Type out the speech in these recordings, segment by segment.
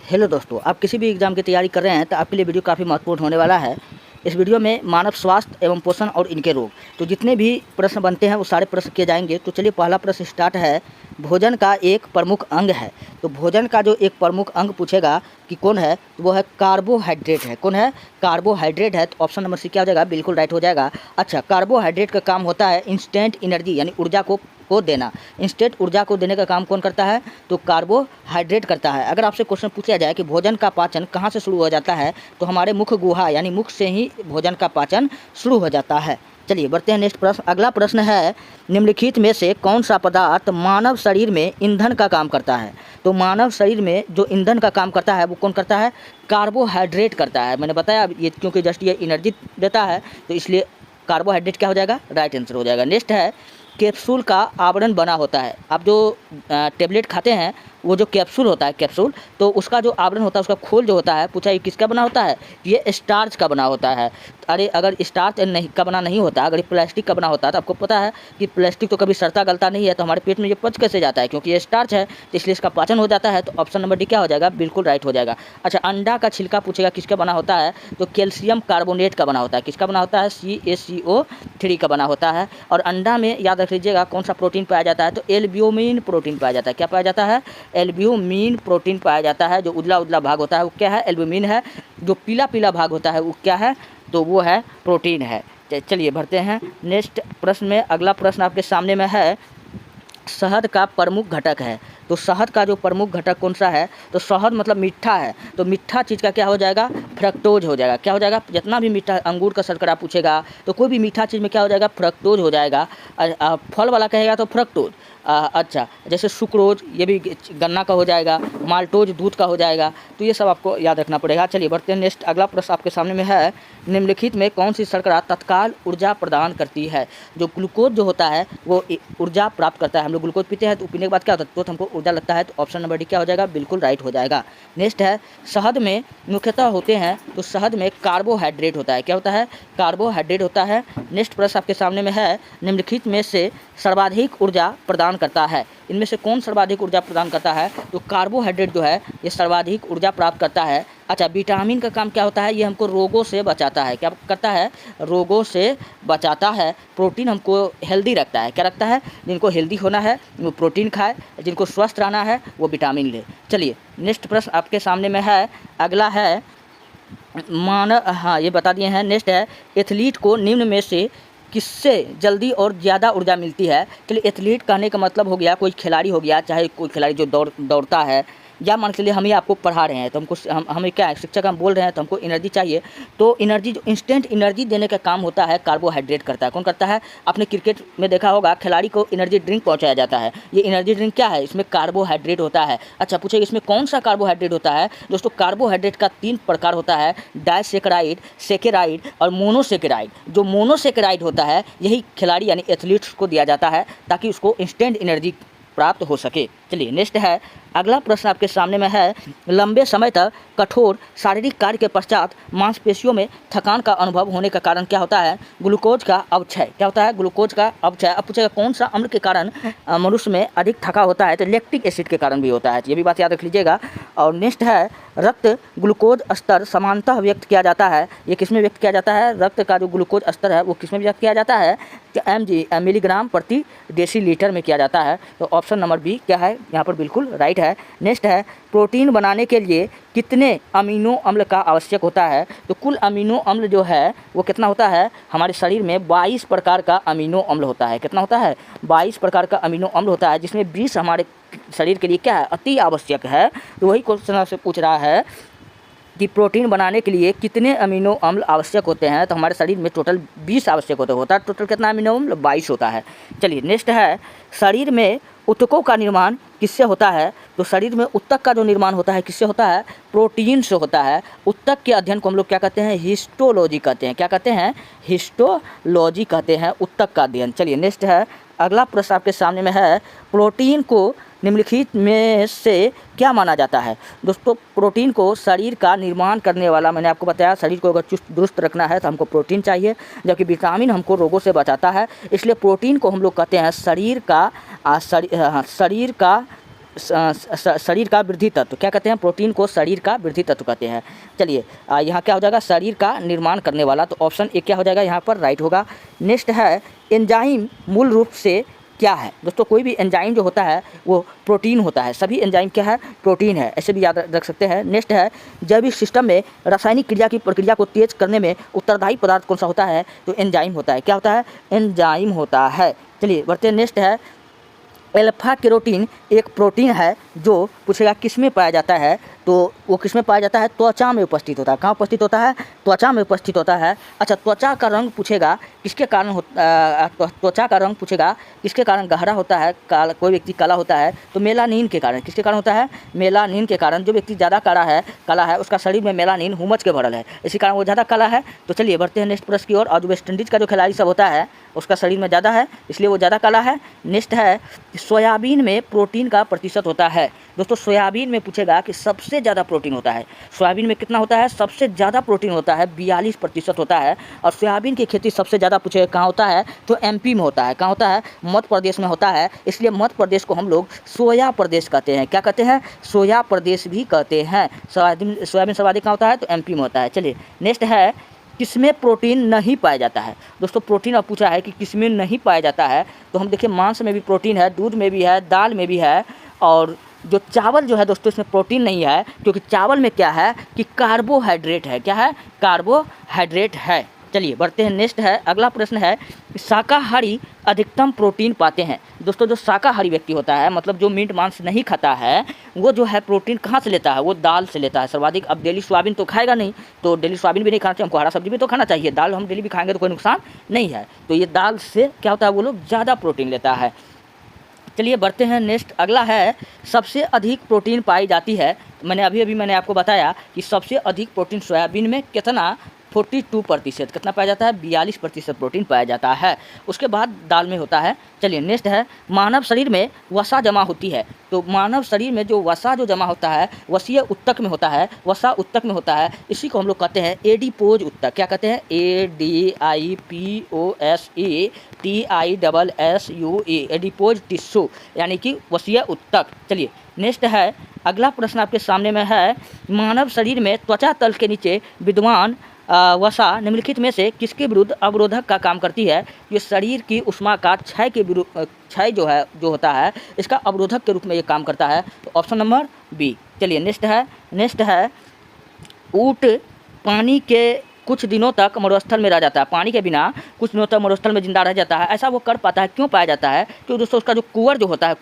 Hello दोस्तों, आप किसी भी एग्ज़ाम की तैयारी कर रहे हैं तो आपके लिए वीडियो काफ़ी महत्वपूर्ण होने वाला है। इस वीडियो में मानव स्वास्थ्य एवं पोषण और इनके रोग, तो जितने भी प्रश्न बनते हैं वो सारे प्रश्न किए जाएंगे। तो चलिए, पहला प्रश्न स्टार्ट है। भोजन का एक प्रमुख अंग है, तो भोजन का जो एक प्रमुख अंग पूछेगा कि कौन है, तो वो है कार्बोहाइड्रेट है। कौन है? कार्बोहाइड्रेट है। तो ऑप्शन नंबर सी क्या हो जाएगा? बिल्कुल राइट हो जाएगा। अच्छा, कार्बोहाइड्रेट का काम होता है इंस्टेंट एनर्जी यानी ऊर्जा को देना। इंस्टेंट ऊर्जा को देने का काम कौन करता है? तो कार्बोहाइड्रेट करता है। अगर आपसे क्वेश्चन पूछा जाए कि भोजन का पाचन कहाँ से शुरू हो जाता है, तो हमारे मुख गुहा यानी मुख से ही भोजन का पाचन शुरू हो जाता है। चलिए बढ़ते हैं नेक्स्ट प्रश्न। अगला प्रश्न है, निम्नलिखित में से कौन सा पदार्थ मानव शरीर में ईंधन का काम करता है? तो मानव शरीर में जो ईंधन का काम करता है वो कौन करता है? कार्बोहाइड्रेट करता है। मैंने बताया ये, क्योंकि जस्ट ये एनर्जी देता है तो इसलिए कार्बोहाइड्रेट क्या हो जाएगा? राइट आंसर हो जाएगा। नेक्स्ट है, कैप्सूल का आवरण बना होता है। आप जो टेबलेट खाते हैं वो जो कैप्सूल होता है, कैप्सूल, तो उसका जो आवरण होता है, उसका खोल जो होता है, पूछा ये किसका बना होता है? ये स्टार्च का बना होता है। अरे अगर स्टार्च नहीं का बना नहीं होता, अगर ये प्लास्टिक का बना होता है, तो आपको पता है कि प्लास्टिक तो कभी सड़ता गलता नहीं है, तो हमारे पेट में ये पच कैसे जाता है? क्योंकि ये स्टार्च है, तो इसलिए इसका पाचन हो जाता है। तो ऑप्शन नंबर डी क्या हो जाएगा? बिल्कुल राइट हो जाएगा। अच्छा, अंडा का छिलका पूछेगा किसका बना होता है? तो कैल्शियम कार्बोनेट का बना होता है। किसका बना होता है? CaCO3 का बना होता है। और अंडा में याद रख लीजिएगा कौन सा प्रोटीन पाया जाता है? तो एल्ब्यूमिन प्रोटीन पाया जाता है। क्या पाया जाता है? एल्ब्यूमिन प्रोटीन पाया जाता है। जो उजला उजला भाग होता है वो क्या है? एल्ब्यूमिन है। जो पीला पीला भाग होता है वो क्या है? तो वो है प्रोटीन है। चलिए बढ़ते हैं नेक्स्ट प्रश्न में। अगला प्रश्न आपके सामने में है, शहद का प्रमुख घटक है। तो शहद का जो प्रमुख घटक कौन सा है? तो शहद मतलब मीठा है, तो मीठा चीज़ का क्या हो जाएगा? फ्रक्टोज हो जाएगा। क्या हो जाएगा? जितना भी मीठा, अंगूर का शर्करा पूछेगा तो कोई भी मीठा चीज़ में क्या हो जाएगा? फ्रक्टोज हो जाएगा। फल वाला कहेगा तो फ्रक्टोज। अच्छा, जैसे सुक्रोज ये भी गन्ना का हो जाएगा, माल्टोज दूध का हो जाएगा। तो ये सब आपको याद रखना पड़ेगा। चलिए बढ़ते हैं नेक्स्ट। अगला प्रश्न आपके सामने में है, निम्नलिखित में कौन सी शर्करा तत्काल ऊर्जा प्रदान करती है? जो ग्लूकोज जो होता है वो ऊर्जा प्राप्त करता है। हम लोग ग्लूकोज पीते हैं तो पीने के बाद क्या होता है? तो हमको ऊर्जा लगता है। तो ऑप्शन नंबर डी क्या हो जाएगा? बिल्कुल राइट हो जाएगा। नेक्स्ट है, शहद में मुख्यतः होते हैं, तो शहद में कार्बोहाइड्रेट होता है। क्या होता है? कार्बोहाइड्रेट होता है। नेक्स्ट प्रश्न आपके सामने में है, निम्नलिखित में से सर्वाधिक ऊर्जा प्रदान करता है। इनमें से कौन सर्वाधिक ऊर्जा प्रदान करता है? तो कार्बोहाइड्रेट जो है ये सर्वाधिक ऊर्जा प्राप्त करता है। अच्छा, विटामिन का काम क्या होता है? ये हमको रोगों से बचाता है। क्या करता है? रोगों से बचाता है। प्रोटीन हमको हेल्दी रखता है। क्या रखता है? जिनको हेल्दी होना है वो प्रोटीन खाए, जिनको स्वस्थ रहना है वो विटामिन ले। चलिए नेक्स्ट प्रश्न आपके सामने में है। अगला है हाँ ये बता दिए हैं। नेक्स्ट है, एथलीट को निम्न में से किससे जल्दी और ज़्यादा ऊर्जा मिलती है? चलिए, एथलीट कहने का मतलब हो गया कोई खिलाड़ी हो गया, चाहे कोई खिलाड़ी जो दौड़ता है, या मान के चलिए हम ही आपको पढ़ा रहे हैं तो हमको हमें क्या है, शिक्षक हम बोल रहे हैं तो हमको एनर्जी चाहिए। तो एनर्जी जो इंस्टेंट एनर्जी देने का काम होता है कार्बोहाइड्रेट करता है। कौन करता है? आपने क्रिकेट में देखा होगा खिलाड़ी को एनर्जी ड्रिंक पहुंचाया जाता है। ये एनर्जी ड्रिंक क्या है? इसमें कार्बोहाइड्रेट होता है। अच्छा पूछेगा इसमें कौन सा कार्बोहाइड्रेट होता है? दोस्तों, कार्बोहाइड्रेट का 3 प्रकार होता है, डाइसेकेराइड, सेकेराइड और मोनोसेकेराइड। जो मोनोसेकेराइड होता है यही खिलाड़ी यानी एथलीट्स को दिया जाता है ताकि उसको इंस्टेंट एनर्जी प्राप्त हो सके। चलिए नेक्स्ट है। अगला प्रश्न आपके सामने में है, लंबे समय तक कठोर शारीरिक कार्य के पश्चात मांसपेशियों में थकान का अनुभव होने का कारण क्या होता है? ग्लूकोज का अवक्षय। क्या होता है? ग्लूकोज का अवक्षय। अब पूछेगा कौन सा अम्ल के कारण मनुष्य में अधिक थका होता है? तो लैक्टिक एसिड के कारण भी होता है। ये भी बात याद रख लीजिएगा। और नेक्स्ट है, रक्त ग्लूकोज स्तर समानतः व्यक्त किया जाता है। ये किस में व्यक्त किया जाता है? रक्त का जो ग्लूकोज स्तर है वो किस में व्यक्त किया जाता है? मिलीग्राम प्रति डेसीलीटर में किया जाता है। तो ऑप्शन नंबर बी क्या है यहाँ पर? बिल्कुल राइट है। नेक्स्ट है, प्रोटीन बनाने के लिए कितने अमीनो अम्ल का आवश्यक होता है? तो कुल अमीनो अम्ल जो है वो कितना होता है? हमारे शरीर में 22 प्रकार का अमीनो अम्ल होता है। कितना होता है? 22 प्रकार का अमीनो अम्ल होता है, जिसमें 20 हमारे शरीर के लिए क्या है? अति आवश्यक है। तो वही क्वेश्चन आपसे पूछ रहा है कि प्रोटीन बनाने के लिए कितने अमीनो अम्ल आवश्यक होते हैं? तो हमारे शरीर में टोटल 20 आवश्यक होता है। टोटल कितना अमीनो अम्ल? 22 होता है। चलिए नेक्स्ट है, शरीर में ऊतकों का निर्माण किससे होता है? तो शरीर में ऊतक का जो निर्माण होता है किससे होता है? प्रोटीन से होता है। ऊतक के अध्ययन को हम लोग क्या कहते हैं? हिस्टोलॉजी कहते हैं। क्या कहते हैं? हिस्टोलॉजी कहते हैं ऊतक का अध्ययन। चलिए नेक्स्ट है। अगला प्रश्न आपके सामने में है, प्रोटीन को निम्नलिखित में से क्या माना जाता है? दोस्तों, प्रोटीन को शरीर का निर्माण करने वाला, मैंने आपको बताया शरीर को अगर चुस्त दुरुस्त रखना है तो हमको प्रोटीन चाहिए, जबकि विटामिन हमको रोगों से बचाता है। इसलिए प्रोटीन को हम लोग कहते हैं शरीर का शरीर का वृद्धि तत्व, क्या कहते हैं, प्रोटीन को शरीर का वृद्धि तत्व कहते हैं। चलिए यहाँ क्या हो जाएगा, शरीर का निर्माण करने वाला, तो ऑप्शन ए क्या हो जाएगा यहाँ पर राइट होगा। नेक्स्ट है एंजाइम मूल रूप से क्या है। दोस्तों कोई भी एंजाइम जो होता है वो प्रोटीन होता है, सभी एंजाइम क्या है, प्रोटीन है, ऐसे भी याद रख सकते हैं। नेक्स्ट है जैविक सिस्टम में रासायनिक क्रिया की प्रक्रिया को तेज करने में उत्तरदायी पदार्थ कौन सा होता है, तो एंजाइम होता है। क्या होता है, एंजाइम होता है। चलिए बढ़ते हैं, नेक्स्ट है अल्फा केरोटीन एक प्रोटीन है जो पूछेगा किस में पाया जाता है, तो वो किस में पाया जाता है, त्वचा में उपस्थित होता है। कहाँ उपस्थित होता है, त्वचा में उपस्थित होता है। अच्छा त्वचा का रंग पूछेगा किसके कारण त्वचा का रंग पूछेगा किसके कारण गहरा होता है, काला, कोई व्यक्ति काला होता है तो मेलानिन के कारण। किसके कारण होता है, मेलानिन के कारण। जो व्यक्ति ज़्यादा काला है उसका शरीर में मेलानिन हुमच के भरल है, इसी कारण वो ज़्यादा काला है। तो चलिए बढ़ते हैं नेक्स्ट प्रश्न की ओर। और जो वेस्ट इंडीज़ का जो खिलाड़ी सब होता है उसका शरीर में ज़्यादा है इसलिए वो ज़्यादा काला है। नेक्स्ट है सोयाबीन में प्रोटीन का प्रतिशत होता है। दोस्तों सोयाबीन में पूछेगा कि सबसे ज़्यादा प्रोटीन होता है, सोयाबीन में कितना होता है, सबसे ज़्यादा प्रोटीन होता है 42% होता है। और सोयाबीन की खेती सबसे ज़्यादा पूछेगा कहाँ होता है, तो एमपी में होता है। कहाँ होता है, मध्य प्रदेश में होता है, इसलिए मध्य प्रदेश को हम लोग सोया प्रदेश कहते हैं। क्या कहते हैं, सोया प्रदेश भी कहते हैं। सोयाबीन सर्वाधिक कहाँ होता है, तो एमपी में होता है। चलिए नेक्स्ट है किसमें प्रोटीन नहीं पाया जाता है। दोस्तों प्रोटीन अब पूछा है कि किसमें नहीं पाया जाता है, तो हम देखिए मांस में भी प्रोटीन है, दूध में भी है, दाल में भी है। और जो चावल जो है दोस्तों इसमें प्रोटीन नहीं है, क्योंकि चावल में क्या है कि कार्बोहाइड्रेट है। क्या है, कार्बोहाइड्रेट है। चलिए बढ़ते हैं, नेक्स्ट है अगला प्रश्न है शाकाहारी अधिकतम प्रोटीन पाते हैं। दोस्तों जो शाकाहारी व्यक्ति होता है, मतलब जो मीट मांस नहीं खाता है, वो जो है प्रोटीन कहाँ से लेता है, वो दाल से लेता है सर्वाधिक। अब डेली सोयाबीन तो खाएगा नहीं, तो डेली सोयाबीन भी नहीं खाना चाहिए, हमको हरा सब्जी भी तो खाना चाहिए, दाल हम डेली भी खाएंगे तो कोई नुकसान नहीं है। तो ये दाल से क्या होता है, वो लोग ज़्यादा प्रोटीन लेता है। चलिए बढ़ते हैं, नेक्स्ट अगला है सबसे अधिक प्रोटीन पाई जाती है। मैंने अभी आपको बताया कि सबसे अधिक प्रोटीन सोयाबीन में कितना, 42%। कितना पाया जाता है, 42% प्रोटीन पाया जाता है। उसके बाद दाल में होता है। चलिए नेक्स्ट है मानव शरीर में वसा जमा होती है। तो मानव शरीर में जो वसा जो जमा होता है वसीय ऊतक में होता है, वसा ऊतक में होता है। इसी को हम लोग कहते हैं एडिपोज ऊतक। क्या कहते हैं, ADIPOSE एडिपोज टिश्यू, यानी कि वसीय ऊतक। चलिए नेक्स्ट है अगला प्रश्न आपके सामने में है मानव शरीर में त्वचा तल के नीचे विद्यमान वसा निम्नलिखित में से किसके विरुद्ध अवरोधक का काम करती है। ये शरीर की उष्मा का क्षय के विरुद्ध, क्षय जो होता है इसका अवरोधक के रूप में ये काम करता है। तो ऑप्शन नंबर बी। चलिए नेक्स्ट है ऊँट पानी के कुछ दिनों तक मरुस्थल में रह जाता है, पानी के बिना कुछ दिनों तक मरुस्थल में जिंदा रह जाता है। ऐसा वो कर पाता है, क्यों पाया जाता है, क्योंकि दोस्तों उसका जो कुंवर जो होता है,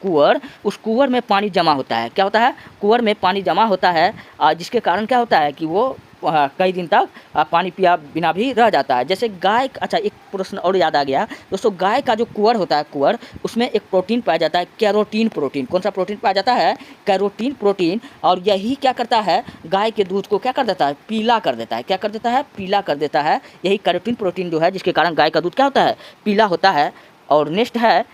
उस कुंवर में पानी जमा होता है। क्या होता है, कुंवर में पानी जमा होता है, जिसके कारण क्या होता है कि वो कई दिन तक पानी पिया बिना भी रह जाता है। जैसे गाय, अच्छा एक प्रश्न और याद आ गया दोस्तों, गाय का जो कुंवर होता है, कुंवर, उसमें एक प्रोटीन पाया जाता है, कैरोटीन प्रोटीन। कौन सा प्रोटीन पाया जाता है, कैरोटीन प्रोटीन। और यही क्या करता है, गाय के दूध को क्या कर देता है, पीला कर देता है। क्या कर देता है, पीला कर देता है। यही कैरोटीन प्रोटीन जो है जिसके कारण गाय का दूध क्या होता है, पीला होता है। और नेक्स्ट है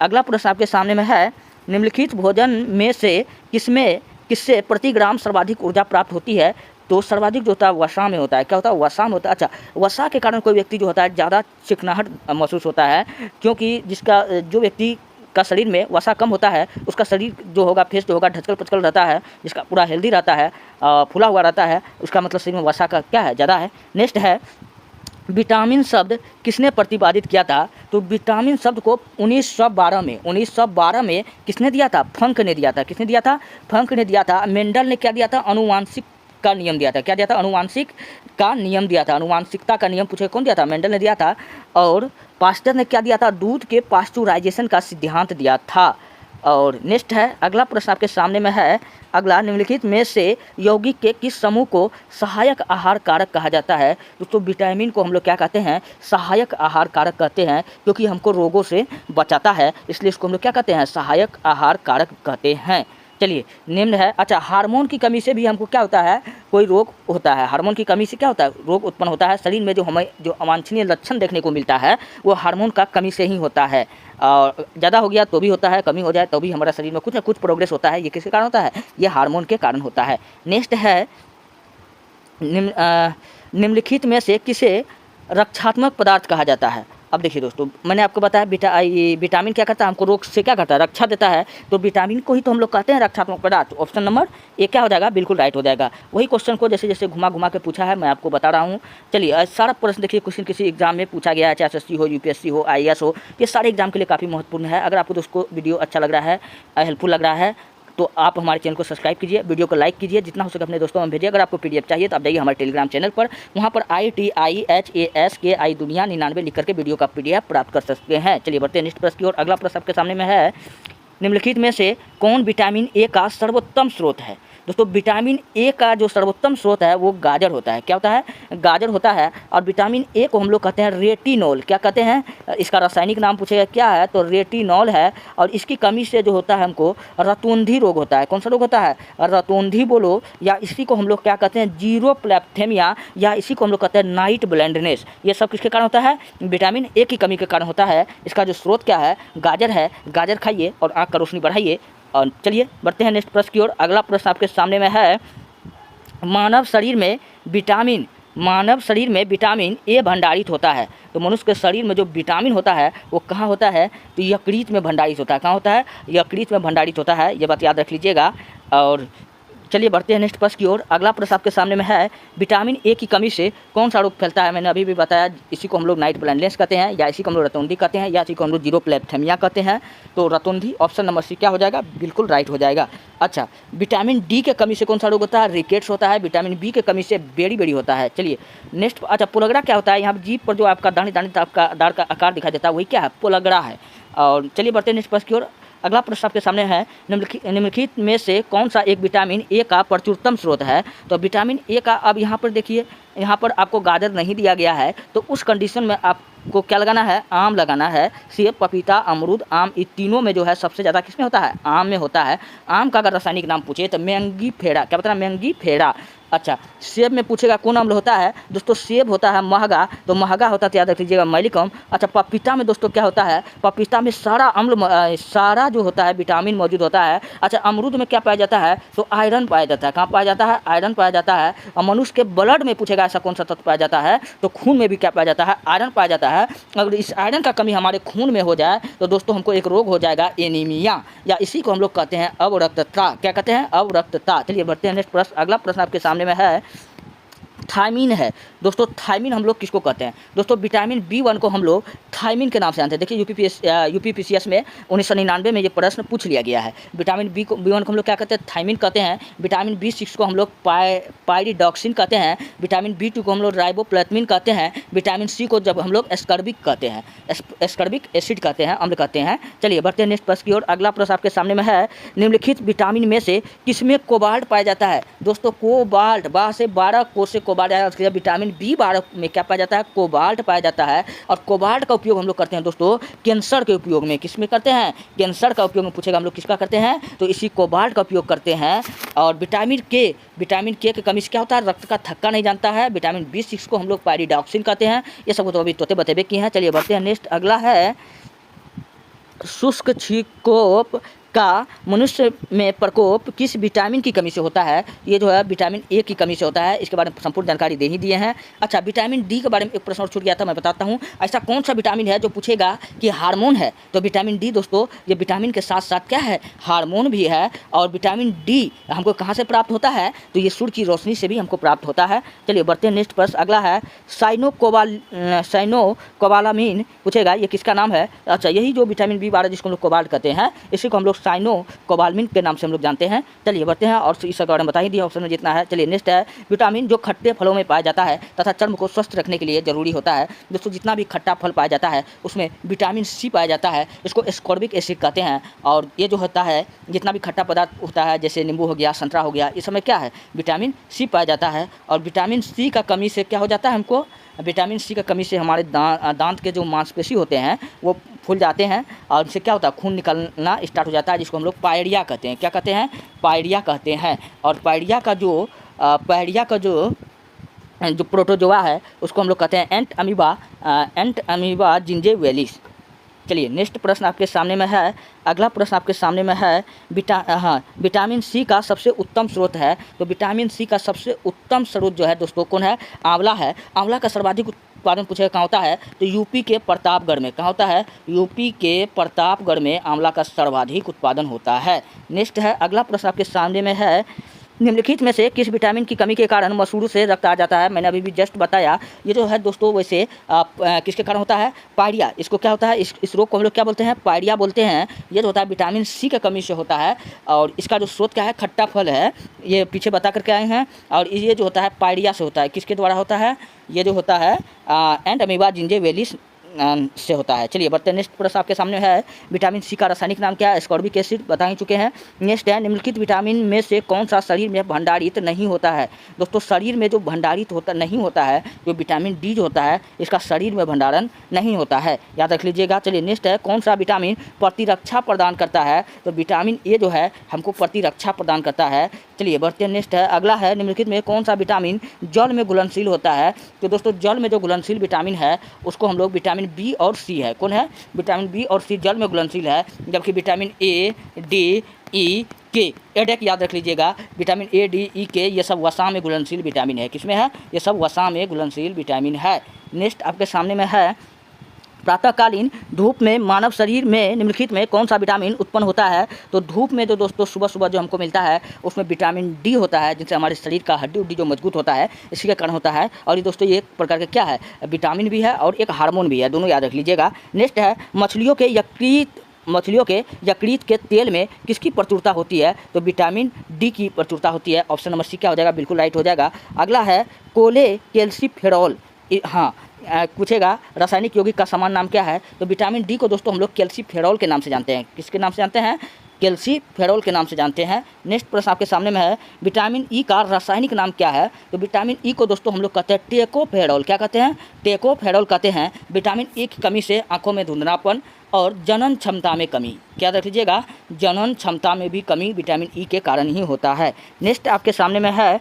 अगला प्रश्न आपके सामने में है निम्नलिखित भोजन में से किससे प्रति ग्राम सर्वाधिक ऊर्जा प्राप्त होती है। तो सर्वाधिक जो होता है वसा में होता है। क्या होता है, वसा में होता है। अच्छा वसा के कारण कोई व्यक्ति जो होता है ज़्यादा चिकनाहट महसूस होता है, क्योंकि जो व्यक्ति का शरीर में वसा कम होता है उसका शरीर जो होगा, फेस जो होगा ढचकल पचकल रहता है, जिसका पूरा हेल्दी रहता है, फुला हुआ रहता है, उसका मतलब शरीर में वसा का क्या है, ज़्यादा है। नेक्स्ट है विटामिन शब्द किसने प्रतिपादित किया था। तो विटामिन शब्द को 1912 में किसने दिया था, फंक ने दिया था। किसने दिया था, फंक ने दिया था। मेंडल ने क्या दिया था, अनुवांशिक का नियम दिया था। क्या दिया था, अनुवांशिक का नियम दिया था। अनुवांशिकता का नियम पूछे कौन दिया था, मेंडल ने दिया था। और पास्टर ने क्या दिया था, दूध के पास्चुराइजेशन का सिद्धांत दिया था। और नेक्स्ट है अगला प्रश्न आपके सामने में है अगला, निम्नलिखित में से यौगिक के किस समूह को सहायक आहार कारक कहा जाता है। दोस्तों विटामिन को हम लोग क्या कहते हैं, सहायक आहार कारक कहते हैं, क्योंकि हमको रोगों से बचाता है, इसलिए इसको हम लोग क्या कहते हैं, सहायक आहार कारक कहते हैं। चलिए निम्न है, अच्छा हार्मोन की कमी से भी हमको क्या होता है, कोई रोग होता है। हार्मोन की कमी से क्या होता है, रोग उत्पन्न होता है। शरीर में जो हमें जो अवांछनीय लक्षण देखने को मिलता है वो हार्मोन का कमी से ही होता है। और ज़्यादा हो गया तो भी होता है, कमी हो जाए तो भी हमारा शरीर में कुछ ना कुछ प्रोग्रेस होता है। ये किसके कारण होता है, ये हार्मोन के कारण होता है। नेक्स्ट है निम्नलिखित में से किसे रक्षात्मक पदार्थ कहा जाता है। अब देखिए दोस्तों, मैंने आपको बताया ये विटामिन क्या करता है, हमको रोग से क्या करता है, रक्षा देता है। तो विटामिन को ही तो हम लोग कहते हैं रक्षात्मक पदार्थ। ऑप्शन नंबर ए क्या हो जाएगा, बिल्कुल राइट हो जाएगा। वही क्वेश्चन को जैसे जैसे घुमा घुमा के पूछा है मैं आपको बता रहा हूँ। चलिए सारा प्रश्न देखिए, किसी एग्जाम में पूछा गया है, चाहे SSC हो, UPSC हो, IAS हो, ये सारे एग्जाम के लिए काफ़ी महत्वपूर्ण है। अगर आपको दोस्तों वीडियो अच्छा लग रहा है, हेल्पफुल लग रहा है, तो आप हमारे चैनल को सब्सक्राइब कीजिए, वीडियो को लाइक कीजिए, जितना हो सके अपने दोस्तों में भेजिए। अगर आपको PDF चाहिए तो आप जाइए हमारे टेलीग्राम चैनल पर, वहाँ पर ITIHASKI दुनिया 99 लिख करके वीडियो का PDF प्राप्त कर सकते हैं। चलिए बढ़ते हैं नेक्स्ट प्रश्न की ओर। अगला प्रश्न आपके सामने में है, निम्नलिखित में से कौन विटामिन ए का सर्वोत्तम स्रोत है। दोस्तों विटामिन ए का जो सर्वोत्तम स्रोत है वो गाजर होता है। क्या होता है, गाजर होता है। और विटामिन ए को हम लोग कहते हैं रेटिनॉल। क्या कहते हैं, इसका रासायनिक नाम पूछेगा क्या है, तो रेटिनॉल है। और इसकी कमी से जो होता है हमको रतौंधी रोग होता है। कौन सा रोग होता है, रतौंधी बोलो, या इसी को हम लोग क्या कहते हैं, जीरोप्लैप्थेमिया, या इसी को हम लोग कहते हैं नाइट ब्लाइंडनेस। ये सब किसके कारण होता है, विटामिन ए की कमी के कारण होता है। इसका जो स्रोत क्या है, गाजर है। गाजर खाइए और आँख का रोशनी बढ़ाइए। और चलिए बढ़ते हैं नेक्स्ट प्रश्न की ओर। अगला प्रश्न आपके सामने में है, मानव शरीर में विटामिन ए भंडारित होता है। तो मनुष्य के शरीर में जो विटामिन होता है वो कहाँ होता है, तो यकृत में भंडारित होता है। कहाँ होता है, यकृत में भंडारित होता है। ये बात याद रख लीजिएगा। और चलिए बढ़ते हैं नेक्स्ट प्रश्न की ओर। अगला प्रश्न आपके सामने में है, विटामिन ए की कमी से कौन सा रोग फैलता है। मैंने अभी भी बताया, इसी को हम लोग नाइट ब्लाइंडनेस कहते हैं, या इसी को हम लोग रतौंधी कहते हैं, या इसी को हम लोग जीरोप्लैप्थेमिया कहते हैं। तो रतौंधी ऑप्शन नंबर सी क्या हो जाएगा, बिल्कुल राइट हो जाएगा। अच्छा, विटामिन डी के कमी से कौन सा रोग होता है, रिकेट्स होता है। विटामिन बी के कमी से बेड़ी होता है। चलिए नेक्स्ट, अच्छा पोलगड़ा क्या होता है, यहाँ जीभ पर जो आपका दाने दाने आपका दाढ़ का आकार दिखाई देता है वही क्या है, पोलगड़ा है। और चलिए बढ़ते हैं नेक्स्ट प्रश्न की ओर। अगला प्रश्न आपके सामने है, निम्नलिखित में से कौन सा एक विटामिन ए का प्रचुरतम स्रोत है। तो विटामिन ए का, अब यहाँ पर देखिए, यहाँ पर आपको गाजर नहीं दिया गया है, तो उस कंडीशन में आपको क्या लगाना है, आम लगाना है। सेब, पपीता, अमरूद, आम, इन तीनों में जो है सबसे ज़्यादा किसमें होता है, आम में होता है। आम का अगर रासायनिक नाम पूछे तो मैंगीफेरा। क्या बताना, मैंगीफेरा। अच्छा, सेब में पूछेगा कौन अम्ल होता है, दोस्तों सेब होता है महगा। तो महगा होता है तो याद रख लीजिएगा मैलिकम। अच्छा, पपीता में दोस्तों क्या होता है, पपीता में सारा अम्ल, सारा जो होता है विटामिन मौजूद होता है। अच्छा, अमरूद में क्या पाया जाता है, तो आयरन पाया जाता है। कहाँ पाया जाता है, आयरन पाया जाता है। और मनुष्य के ब्लड में पूछेगा ऐसा कौन सा तत्व पाया जाता है, तो खून में भी क्या पाया जाता है, आयरन पाया जाता है। अगर इस आयरन का कमी हमारे खून में हो जाए तो दोस्तों हमको एक रोग हो जाएगा, एनीमिया, या इसी को हम लोग कहते हैं अवरक्तता। क्या कहते हैं, अवरक्तता। चलिए बढ़ते हैं नेक्स्ट प्रश्न। अगला प्रश्न आपके सामने में है, थायमीन है। दोस्तों थायमीन हम लोग किसको कहते हैं, दोस्तों विटामिन B1 को हम लोग थायमीन के नाम से जानते हैं। देखिए UPPCS में 1999 में ये प्रश्न पूछ लिया गया है। विटामिन B1 को हम लोग क्या कहते हैं, थायमीन कहते हैं। विटामिन B6 को हम लोग पायरिडॉक्सिन कहते हैं। विटामिन B2 को हम लोग राइबोप्लाटिन कहते हैं। विटामिन C को जब हम लोग एस्कर्बिक कहते हैं, एस्कर्बिक एसिड कहते हैं, अम्ल कहते हैं। चलिए बढ़ते हैं नेक्स्ट प्रश्न की ओर। अगला प्रश्न आपके सामने में है, निम्नलिखित विटामिन में से किसमें कोबाल्ट पाया जाता है। दोस्तों कोबाल्ट, 12 से 12 कोष से कोबाल्ट आया। उसके बाद विटामिन B12 में क्या पाया जाता है, कोबाल्ट पाया जाता है। और कोबाल्ट का उपयोग हम लोग करते हैं दोस्तों कैंसर के उपयोग में। किस में करते हैं, कैंसर का उपयोग में पूछेगा हम लोग किसका करते हैं, तो इसी कोबाल्ट का उपयोग करते हैं। और विटामिन के की कमी से क्या होता है, रक्त का थक्का नहीं जानता है। विटामिन B6 को हम लोग पायरिडॉक्सिन कहते हैं। ये सब तो अभी तोते बतेबे किए हैं। चलिए बढ़ते हैं नेक्स्ट। अगला है, शुष्क छींकोप का मनुष्य में प्रकोप किस विटामिन की कमी से होता है। ये जो है विटामिन ए की कमी से होता है। इसके बारे में संपूर्ण जानकारी दे ही दिए हैं। अच्छा, विटामिन डी के बारे में एक प्रश्न और छूट गया था, मैं बताता हूँ। ऐसा कौन सा विटामिन है जो पूछेगा कि हार्मोन है, तो विटामिन डी दोस्तों ये विटामिन के साथ साथ क्या है, हार्मोन भी है। और विटामिन डी हमको कहाँ से प्राप्त होता है, तो ये सूर्य की रोशनी से भी हमको प्राप्त होता है। चलिए बढ़ते हैं नेक्स्ट प्रश्न। अगला है, साइनोकोबालामीन पूछेगा, ये किसका नाम है। अच्छा, यही जो विटामिन B12 जिसको हम लोग कोबाल्ट कहते हैं, इसी को हम लोग साइनोकोबालामीन के नाम से हम लोग जानते हैं। चलिए बढ़ते हैं, और इसका बारे में बता ही दिया, ऑप्शन में जितना है। चलिए नेक्स्ट है, विटामिन जो खट्टे फलों में पाया जाता है तथा चर्म को स्वस्थ रखने के लिए जरूरी होता है। दोस्तों जितना भी खट्टा फल पाया जाता है उसमें विटामिन C पाया जाता है। इसको एस्कॉर्बिक एसिड कहते हैं। और ये जो होता है, जितना भी खट्टा पदार्थ होता है, जैसे नींबू हो गया, संतरा हो गया, इस समय क्या है, विटामिन C पाया जाता है। और विटामिन C का कमी से क्या हो जाता है, हमको विटामिन C का कमी से हमारे दांत के जो मांसपेशी होते हैं वो फूल जाते हैं। और इससे क्या होता है, खून निकलना स्टार्ट हो जाता है, जिसको हम लोग पायरिया कहते हैं। क्या कहते हैं, पायरिया कहते हैं। और पायरिया का जो प्रोटोजोआ है उसको हम लोग कहते हैं एंट अमीबा जिंजेवेलिस। चलिए नेक्स्ट प्रश्न आपके सामने में है। अगला प्रश्न आपके सामने में है, विटामिन C का सबसे उत्तम स्रोत है। तो विटामिन C का सबसे उत्तम स्रोत जो है दोस्तों कौन है, आंवला है। आंवला का सर्वाधिक उत्पादन पूछेगा कहाँ होता है, तो यूपी के प्रतापगढ़ में। कहाँ होता है, यूपी के प्रतापगढ़ में आंवला का सर्वाधिक उत्पादन होता है। नेक्स्ट है, अगला प्रश्न आपके सामने में है, निम्नलिखित में से किस विटामिन की कमी के कारण मसूड़ों से रक्त आ जाता है। मैंने अभी भी जस्ट बताया, ये जो है दोस्तों वैसे किसके कारण होता है, पायरिया। इसको क्या होता है, इस रोग को हम लोग क्या बोलते हैं, पायरिया बोलते हैं। ये जो होता है विटामिन सी की कमी से होता है, और इसका जो स्रोत क्या है, खट्टा फल है, ये पीछे बता करके आए हैं। और ये जो होता है पायरिया से होता है, किसके द्वारा होता है, ये जो होता है एंड अमीबा जिंजिविलिस से होता है। चलिए बढ़ते हैं, नेक्स्ट प्रश्न आपके सामने है, विटामिन सी का रासायनिक नाम क्या है, एस्कॉर्बिक एसिड बता ही चुके हैं। नेक्स्ट है, निम्नलिखित विटामिन में से कौन सा शरीर में भंडारित नहीं होता है। दोस्तों शरीर में जो भंडारित होता नहीं होता है, जो विटामिन डी जो होता है, इसका शरीर में भंडारण नहीं होता है, याद रख लीजिएगा। चलिए नेक्स्ट है, कौन सा विटामिन प्रतिरक्षा प्रदान करता है, तो विटामिन ए जो है हमको प्रतिरक्षा प्रदान करता है। चलिए बढ़ते हैं, नेक्स्ट है, अगला है, निम्नलिखित में कौन सा विटामिन जल में घुलनशील होता है। तो दोस्तों जल में जो घुलनशील विटामिन है उसको हम लोग विटामिन बी और सी है। कौन है, विटामिन बी और सी जल में घुलनशील है, जबकि विटामिन ए, डी, ई, के, एडेक याद रख लीजिएगा, विटामिन ए, डी, ई, के ये सब वसा में घुलनशील विटामिन है। किसमें है, ये सब वसा में घुलनशील विटामिन है। नेक्स्ट आपके सामने में है, प्रातःकालीन धूप में मानव शरीर में निम्नलिखित में कौन सा विटामिन उत्पन्न होता है। तो धूप में जो दोस्तों सुबह सुबह जो हमको मिलता है उसमें विटामिन डी होता है, जिनसे हमारे शरीर का हड्डी उड्डी जो मजबूत होता है, इसी के कारण होता है। और ये दोस्तों ये एक प्रकार का क्या है, विटामिन भी है और एक हार्मोन भी है, दोनों याद रख लीजिएगा। नेक्स्ट है, मछलियों के यकृत के तेल में किसकी प्रचुरता होती है, तो विटामिन डी की प्रचुरता होती है। ऑप्शन नंबर सी क्या हो जाएगा, बिल्कुल राइट हो जाएगा। अगला है, कोलेकेल्सिफेरॉल, हाँ पूछेगा रासायनिक यौगिक का समान नाम क्या है, तो विटामिन डी को दोस्तों हम लोग कैल्सीफेरॉल के नाम से जानते हैं। किसके नाम से जानते हैं, कैल्सीफेरॉल के नाम से जानते हैं। नेक्स्ट प्रश्न आपके सामने में है, विटामिन ई का रासायनिक नाम क्या है, तो विटामिन ई को दोस्तों हम लोग कहते हैं टेकोफेरॉल। क्या कहते हैं, टेकोफेरॉल कहते हैं। विटामिन ई की कमी से आंखों में धुंधलापन और जनन क्षमता में कमी, क्या रख लीजिएगा, जनन क्षमता में भी कमी विटामिन ई के कारण ही होता है। नेक्स्ट आपके सामने में है,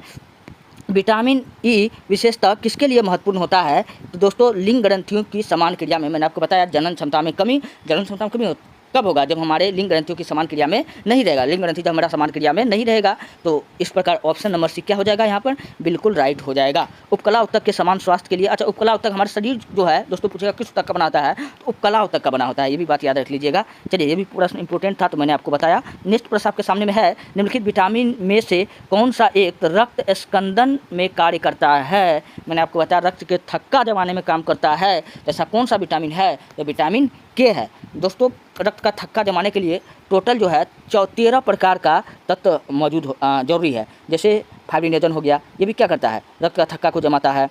विटामिन ई विशेषतः किसके लिए महत्वपूर्ण होता है, तो दोस्तों लिंग ग्रंथियों की समान क्रिया में। मैंने आपको बताया जनन क्षमता में कमी, जनन क्षमता में कमी कब होगा, जब हमारे लिंग ग्रंथियों की समान क्रिया में नहीं रहेगा। लिंग ग्रंथि जब हमारा समान क्रिया में नहीं रहेगा, तो इस प्रकार ऑप्शन नंबर सी क्या हो जाएगा, यहाँ पर बिल्कुल राइट हो जाएगा। उपकला उत्तक के समान स्वास्थ्य के लिए, अच्छा उपकला उत्तक हमारे शरीर जो है दोस्तों पूछेगा किस उत्तक का बना होता है, तो उपकला उत्तक का बना होता है, ये भी बात याद रख लीजिएगा। चलिए ये भी प्रश्न इंपॉर्टेंट था तो मैंने आपको बताया। नेक्स्ट प्रश्न आपके सामने में है, निम्नलिखित विटामिन में से कौन सा एक रक्त स्कंदन में कार्य करता है। मैंने आपको बताया रक्त के थक्का जमाने में काम करता है, ऐसा कौन सा विटामिन है, तो विटामिन के है। दोस्तों रक्त का थक्का जमाने के लिए टोटल जो है 13 प्रकार का तत्व मौजूद जरूरी है। जैसे फाइब्रिनोजन हो गया, ये भी क्या करता है, रक्त का थक्का को जमाता है।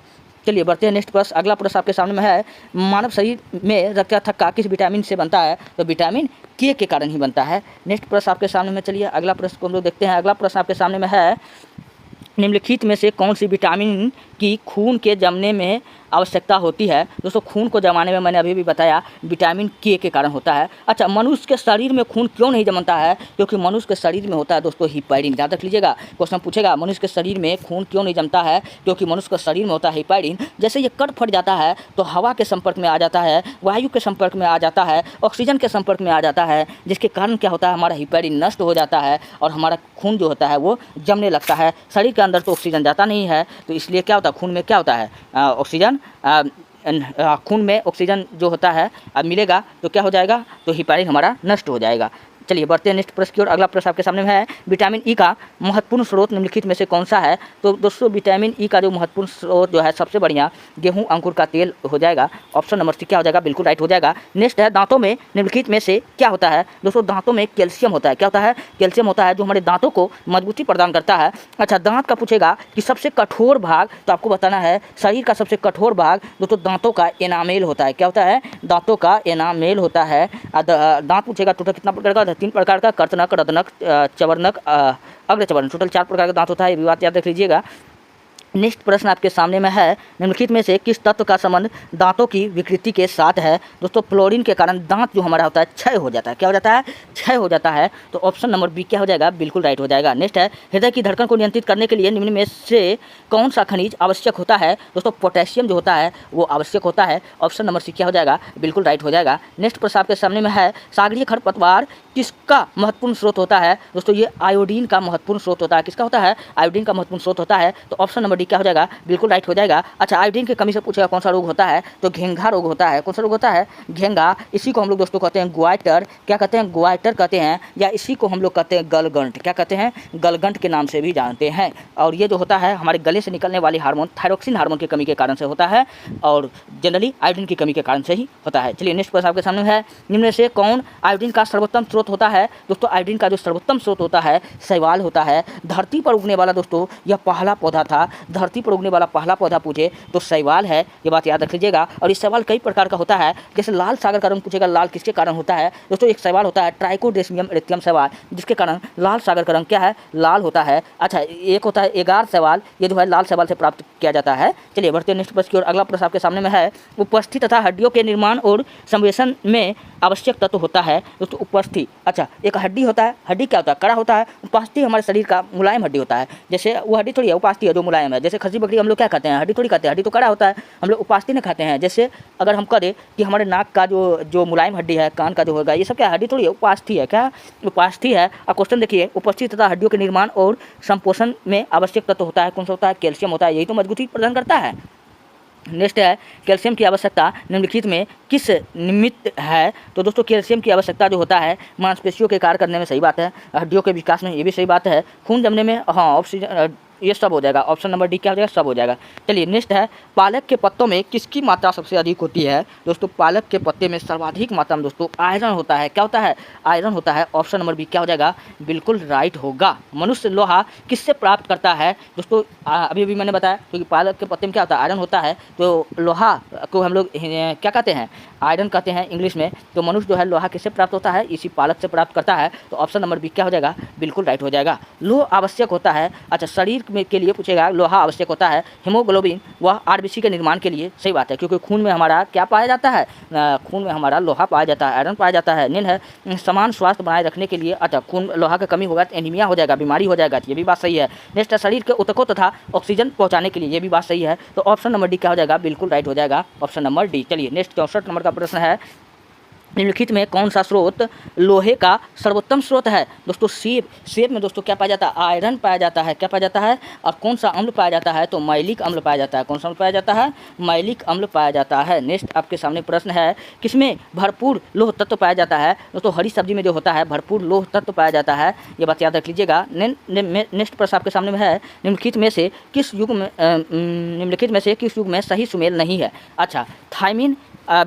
चलिए बढ़ते हैं नेक्स्ट प्रश्न। अगला प्रश्न आपके सामने में है, मानव शरीर में रक्त का थक्का किस विटामिन से बनता है, तो विटामिन के कारण ही बनता है। नेक्स्ट प्रश्न आपके सामने में, चलिए अगला प्रश्न को हम लोग देखते हैं। अगला प्रश्न आपके सामने में है, निम्नलिखित में से कौन सी विटामिन की खून के जमने में आवश्यकता होती है। दोस्तों खून को जमाने में मैंने अभी भी बताया विटामिन के कारण होता है। अच्छा मनुष्य के शरीर में खून क्यों नहीं जमता है, क्योंकि मनुष्य के शरीर में होता है दोस्तों हिपैरिन। याद रख लीजिएगा, क्वेश्चन पूछेगा मनुष्य के शरीर में खून क्यों नहीं जमता है, क्योंकि मनुष्य के शरीर में होता है हिपैरिन। जैसे ये कट फट जाता है तो हवा के संपर्क में आ जाता है, वायु के संपर्क में आ जाता है, ऑक्सीजन के संपर्क में आ जाता है, जिसके कारण क्या होता है, हमारा हिपैरिन नष्ट हो जाता है और हमारा खून जो होता है वो जमने लगता है। शरीर के अंदर तो ऑक्सीजन जाता नहीं है, तो इसलिए क्या होता है, खून में क्या होता है, ऑक्सीजन खून में ऑक्सीजन जो होता है अब मिलेगा तो क्या हो जाएगा, तो हिपैरिन हमारा नष्ट हो जाएगा। चलिए बढ़ते हैं नेक्स्ट प्रश्न की ओर। अगला प्रश्न आपके सामने में है, विटामिन ई का महत्वपूर्ण स्रोत निम्नलिखित में से कौन सा है। तो दोस्तों विटामिन ई का जो महत्वपूर्ण स्रोत जो है सबसे बढ़िया गेहूं अंकुर का तेल हो जाएगा। ऑप्शन नंबर सी क्या हो जाएगा, बिल्कुल राइट हो जाएगा। नेक्स्ट है, दांतों में निम्नलिखित में से क्या होता है। दोस्तों दांतों में कैल्शियम होता है। क्या होता है, कैल्शियम होता है, जो हमारे दांतों को मजबूती प्रदान करता है। अच्छा दांत का पूछेगा कि सबसे कठोर भाग, तो आपको बताना है शरीर का सबसे कठोर भाग दोस्तों दांतों का एनामेल होता है। क्या होता है, दांतों का एनामेल होता है। दांत पूछेगा टोटल कितना प्रकार का, 3 प्रकार का, कर्तनक, रदनक, चवर्नक, अग्रचवर्न, टोटल 4 प्रकार का दांत होता है, ये भी बात याद रख लीजिएगा। नेक्स्ट प्रश्न आपके सामने में है, निम्नलिखित में से किस तत्व का संबंध दांतों की विकृति के साथ है। दोस्तों फ्लोरीन के कारण दांत जो हमारा होता है क्षय हो जाता है। क्या हो जाता है, क्षय हो जाता है। तो ऑप्शन नंबर बी क्या हो जाएगा, बिल्कुल राइट हो जाएगा। नेक्स्ट है, हृदय की धड़कन को नियंत्रित करने के लिए निम्न में से कौन सा खनिज आवश्यक होता है। दोस्तों पोटेशियम जो होता है वो आवश्यक होता है। ऑप्शन नंबर सी क्या हो जाएगा, बिल्कुल राइट हो जाएगा। नेक्स्ट प्रश्न आपके सामने में है, सागरीय खरपतवार किसका महत्वपूर्ण स्रोत होता है। दोस्तों ये आयोडीन का महत्वपूर्ण स्रोत होता है। किसका होता है, आयोडीन का महत्वपूर्ण स्रोत होता है। तो ऑप्शन नंबर डी क्या हो जाएगा, बिल्कुल राइट हो जाएगा। अच्छा, आयोडीन की कमी से पूछेगा कौन सा रोग होता है, तो घेंघा रोग होता है। कौन सा रोग होता है, घेंघा। इसी को हम लोग दोस्तों कहते हैं ग्वाइटर, क्या कहते हैं, ग्वाइटर कहते हैं, या इसी को हम लोग कहते हैं गलगंट, क्या कहते हैं, गलगंट के नाम से भी जानते हैं। और ये जो होता है हमारे गले से निकलने वाली हार्मोन थायरोक्सिन हार्मोन की कमी के कारण से होता है, और जनरली आयोडीन की कमी के कारण से ही होता है। चलिए नेक्स्ट प्रश्न आपके सामने है, निम्न में से कौन आयोडीन का सर्वोत्तम स्रोत होता है। दोस्तों आयोडीन का जो सर्वोत्तम स्रोत होता है शैवाल होता है। धरती पर उगने वाला दोस्तों यह पहला पौधा था, धरती पर उगने वाला पहला पौधा पूछे तो शैवाल है, ये बात याद रख लीजिएगा। और ये शैवाल कई प्रकार का होता है, जैसे लाल सागर का रंग पूछेगा, लाल किसके कारण होता है। दोस्तों एक शैवाल होता है ट्राइकोडेस्मियम एरिथ्रियम शैवाल, जिसके कारण लाल सागर का रंग क्या है, लाल होता है। अच्छा, एक होता है एगार शैवाल, ये जो है लाल शैवाल से प्राप्त किया जाता है। चलिए बढ़ते हैं नेक्स्ट प्रश्न की ओर। अगला प्रश्न आपके सामने में है, उपस्थिति तथा हड्डियों के निर्माण और संवेशन में आवश्यक तत्व होता है। दोस्तों उपस्थिति, अच्छा एक हड्डी होता है, हड्डी क्या होता है, कड़ा होता है। उपस्थिति हमारे शरीर का मुलायम हड्डी होता है, जैसे वो हड्डी थोड़ी है, उपस्थिति है जो मुलायम है। जैसे खस्सी बकरी हम लोग क्या खाते हैं, हड्डी थोड़ी खाते हैं, हड्डी तो कड़ा होता है, हम लोग उपस्थिति नहीं खाते हैं। जैसे अगर हम करें कि हमारे नाक का जो मुलायम हड्डी है, कान का जो होगा, ये सब क्या हड्डी थोड़ी है, उपस्थिति है। क्या उपस्थिति है। अब क्वेश्चन देखिए, उपस्थिति तथा हड्डियों के निर्माण और संपोषण में आवश्यक तत्व होता है। कौन सा होता है, कैल्शियम होता है, यही तो मजबूती प्रदान करता है। नेक्स्ट है, कैल्शियम की आवश्यकता निम्नलिखित में किस निमित्त है। तो दोस्तों कैल्शियम की आवश्यकता जो होता है मांसपेशियों के कार्य करने में, सही बात है। हड्डियों के विकास में, ये भी सही बात है। खून जमने में, हाँ ऑक्सीजन, ये सब हो जाएगा। ऑप्शन नंबर डी क्या हो जाएगा, सब हो जाएगा। चलिए नेक्स्ट है, पालक के पत्तों में किसकी मात्रा सबसे अधिक होती है। दोस्तों पालक के पत्ते में सर्वाधिक मात्रा में दोस्तों आयरन होता है। क्या होता है, आयरन होता है। ऑप्शन नंबर बी क्या हो जाएगा, बिल्कुल राइट होगा। मनुष्य लोहा किससे प्राप्त करता है। दोस्तों अभी अभी मैंने बताया, क्योंकि पालक के पत्ते में क्या होता है, आयरन होता है, तो लोहा को हम लोग क्या कहते हैं, आयरन कहते हैं इंग्लिश में। तो मनुष्य जो है लोहा किससे प्राप्त होता है, इसी पालक से प्राप्त करता है। तो ऑप्शन नंबर बी क्या हो जाएगा, बिल्कुल राइट हो जाएगा। लोह आवश्यक होता है। अच्छा, शरीर में के लिए पूछेगा, लोहा आवश्यक होता है। हीमोग्लोबिन वह आरबीसी के निर्माण के लिए, सही बात है, क्योंकि खून में हमारा क्या पाया जाता है, खून में हमारा लोहा पाया जाता है, आयरन पाया जाता है। निन है, समान स्वास्थ्य बनाए रखने के लिए, अच्छा खून लोहा का कमी होगा तो एनीमिया हो जाएगा, बीमारी हो जाएगा, ये भी बात सही है। नेक्स्ट है, शरीर के ऊतकों तथा ऑक्सीजन पहुंचाने के लिए, ये भी बात सही है। तो ऑप्शन नंबर डी क्या हो जाएगा, बिल्कुल राइट हो जाएगा, ऑप्शन नंबर डी। चलिए नेक्स्ट 64 नंबर का प्रश्न है, निम्नलिखित में कौन सा स्रोत लोहे का सर्वोत्तम स्रोत है। दोस्तों सेब में दोस्तों क्या पाया जाता है, आयरन पाया जाता है। क्या पाया जाता है, और कौन सा अम्ल पाया जाता है, तो मैलिक अम्ल पाया जाता है। कौन सा अम्ल पाया जाता है, मैलिक अम्ल पाया जाता है। नेक्स्ट आपके सामने प्रश्न है, किसमें भरपूर लोह तत्व पाया जाता है। दोस्तों हरी सब्जी में जो होता है भरपूर लोह तत्व पाया जाता है, ये बात याद रख लीजिएगा। नेक्स्ट प्रश्न आपके सामने में है, निम्नलिखित में से किस युग में सही सुमेल नहीं है। अच्छा, थायमिन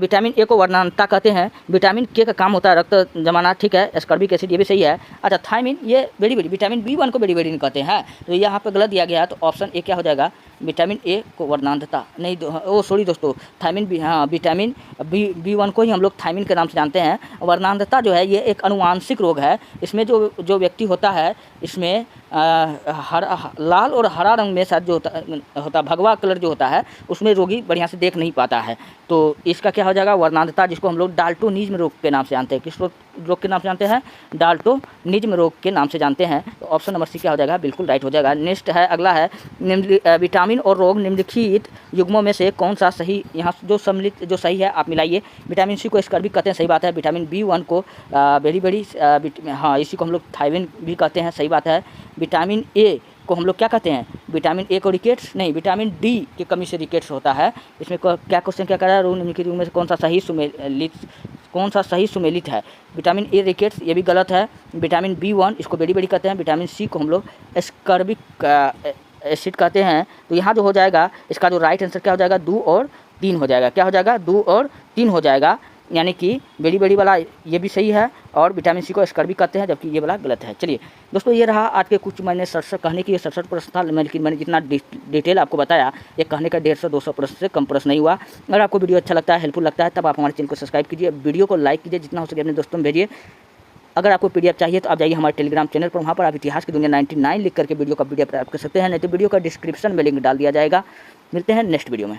विटामिन ए को वर्णांतता कहते हैं। विटामिन के का काम होता है रक्त जमाना, ठीक है। एस्कॉर्बिक एसिड, ये भी सही है। अच्छा, थायमिन ये बेरी विटामिन B1 को बेरी कहते हैं, तो यहाँ पे गलत दिया गया है। तो ऑप्शन ए क्या हो जाएगा, विटामिन ए को वर्णांतता नहीं, सॉरी दोस्तों, थायमिन बी, हाँ विटामिन B1 को ही हम लोग थायमिन के नाम से जानते हैं। वर्णांतता जो है ये एक अनुवांशिक रोग है। इसमें जो व्यक्ति होता है, इसमें लाल और हरा रंग में साथ जो होता भगवा कलर जो होता है, उसमें रोगी बढ़िया से देख नहीं पाता है। तो इसका क्या हो जाएगा, वर्णांतता, जिसको हम लोग डाल्टोनिज्म रोग के नाम से जानते हैं। किस रोग के नाम से जानते हैं, डाल्टोनिज्म रोग के नाम से जानते हैं। तो ऑप्शन नंबर सी क्या हो जाएगा, बिल्कुल राइट हो जाएगा। नेक्स्ट है, अगला है, विटामिन और रोग निम्नलिखित युग्मों में से कौन सा सही, यहाँ जो सम्मिलित जो सही है आप मिलाइए। विटामिन सी को स्कर्बिक कहते हैं, सही बात है। विटामिन B1 को हाँ इसी को हम लोग थायमिन भी कहते हैं, सही बात है। विटामिन ए को हम लोग क्या कहते हैं, विटामिन ए को रिकेट्स नहीं, विटामिन डी की कमी से रिकेट्स होता है। इसमें क्या क्वेश्चन क्या कर रहा है, रोग निम्नलिखित युग्म में से कौन सा सही सुमेलित है। विटामिन ए रिकेट्स, ये भी गलत है। विटामिन B1 इसको बेरी कहते हैं। विटामिन सी को हम लोग एस्कर्बिक एसिड कहते हैं। तो यहाँ जो हो जाएगा, इसका जो राइट आंसर क्या हो जाएगा, 2 और 3 हो जाएगा। क्या हो जाएगा, 2 और 3 हो जाएगा, यानी कि बेरी वाला ये भी सही है, और विटामिन सी को एस्कर्बिक कहते हैं, जबकि ये वाला गलत है। चलिए दोस्तों, ये रहा आज के कुछ मैंने 67 कहने की 67 प्रश्न था, लेकिन मैंने जितना डिटेल आपको बताया, ये कहने का 150-200 प्रश्न से कम प्रश्न नहीं हुआ। अगर आपको वीडियो अच्छा लगता है, हेल्पफुल लगता है, तब आप हमारे चैनल को सब्सक्राइब कीजिए, वीडियो को लाइक कीजिए, जितना हो सके अपने दोस्तों में भेजिए। अगर आपको PDF चाहिए तो आप जाइए हमारे टेलीग्राम चैनल पर, वहाँ पर आप इतिहास की दुनिया 99 लिख करके वीडियो का PDF प्राप्त कर सकते हैं, नहीं तो वीडियो का डिस्क्रिप्शन में लिंक डाल दिया जाएगा। मिलते हैं नेक्स्ट वीडियो में।